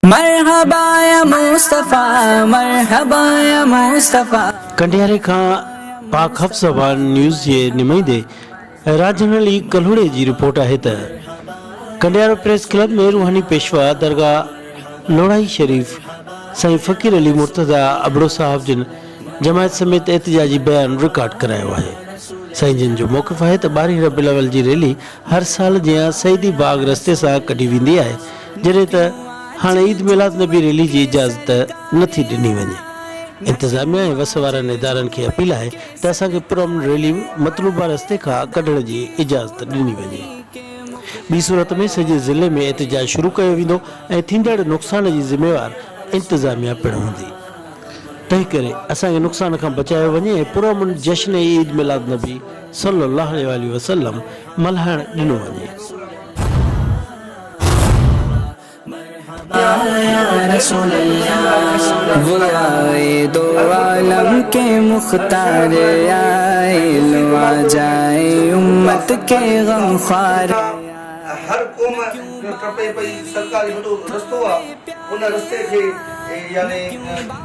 मरहबा या मुस्तफ़ा, मरहबा या मुस्तफ़ा। कंडियारे खां पाक हफ्सवान न्यूज़ जे नुमाइंदे राजन अली कल्होड़े जी रिपोर्ट है त कंडियारो प्रेस क्लब में रूहानी पेशवा दरगाह लोढ़ाई शरीफ साईं फ़कीर अली मुर्तज़ा अबड़ो साहब जिन जमायत समेत एहतजाजी बयान रिकॉर्ड करायो है। साईं जिन जो मौक़िफ़ है त 12 रबीउल अव्वल जी रैली हर साल जियां सईदी बाग रस्ते सां कढी वेंदी आहे, जॾहिं त हाणे ईद मिलाद नबी रैली जी इजाज़त नथी ॾिनी वञे। इंतज़ामिया ऐं वस वारनि इदारनि खे अपील आहे त असांखे पुरअमन रैली मतलूबा रस्ते खां कढण जी इजाज़त ॾिनी वञे। ॿी सूरत में सॼे ज़िले में एहतजाज शुरू कयो वेंदो ऐं थींदड़ नुक़सान जी ज़िम्मेवार इंतज़ामिया पिणु हूंदी। तंहिं करे असांखे नुक़सान खां बचायो वञे ऐं पुरअमन जश्न ईद मिलाद नबी सल्लल्लाहु अलैहि वसल्लम मल्हाइणु ॾिनो वञे। वो आए दो आलम के मुख्तार आए, लो आ जाए उम्मत के गमख्वार। हर क़ौम टपे पई सरकारी वॾो रस्तो आहे, उन रस्ते खे यानी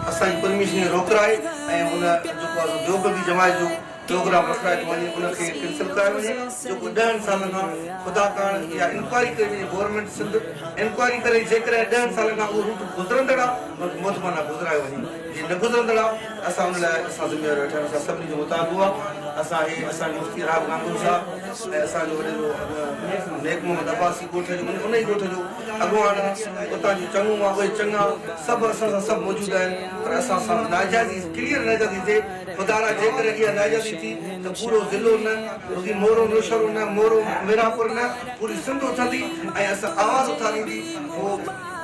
असांजी परमिशन रोकराए ऐं उन जेको आहे देवबंदी जमायत जो प्रोग्राम रखाए वञे उनखे कैंसिल करायो वञे, जेको 10 सालनि खां ख़ुदा करण या इंक्वायरी करे वञे। गवर्नमेंट सिंध इंक्वायरी करे जेकॾहिं 10 सालनि खां उहो रूट गुज़रंदड़ आहे मोतमाना गुज़रायो वञे, जे न गुज़रंदड़ आहे असां उन लाइ असां ज़िम्मेवार वेठा आहियूं। असां सभिनी जो मुतालबो आहे, असां हे असांजो मुफ्ती राब गांगुर साहब ऐं असांजो वॾो नेक मोहम्मद अब्बासी ॻोठ जो उन ई ॻोठ जो अॻुवान उतां जी चङो आहे, उहे चङा सभु असां सां सभु मौजूदु आहिनि। पर असां सां नाइजाइज़ी क्लियर नाइजाइज़ी थिए, ख़ुदा रा जेकॾहिं इहा नाइजाइज़ी थी त पूरो ज़िलो न रुॻी मोरो नौशहरो न मोरो मीरापुर न पूरी सिंध उथंदी ऐं असां आवाज़ उथारींदी। उहो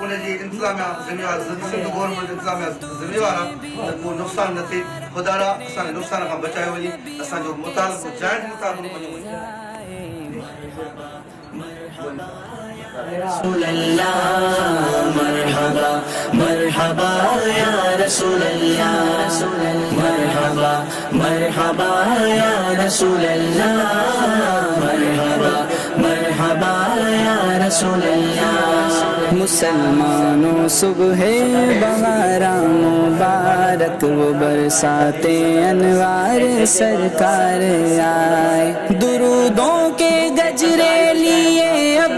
उनजी इंतज़ामिया ज़िम्मेवार सिंध गवर्नमेंट इंतज़ामिया ज़िम्मेवार आहे त को नुक़सान न थिए। ख़ुदा रा असांखे नुक़सान खां बचायो वञे, असांजो मुतालबो जाइज़ मुतालबो वञे। मरहबा मरहबा या रसूल अल्लाह, मरहबा मरहबा या रसूल अल्लाह, मरहबा मरहबा या रसूल अल्लाह। मुसलमानों सुबह बहारा मुबारक, वो बरसाते अनवार सरकार आए, दुरूदों के गजरे लिए अब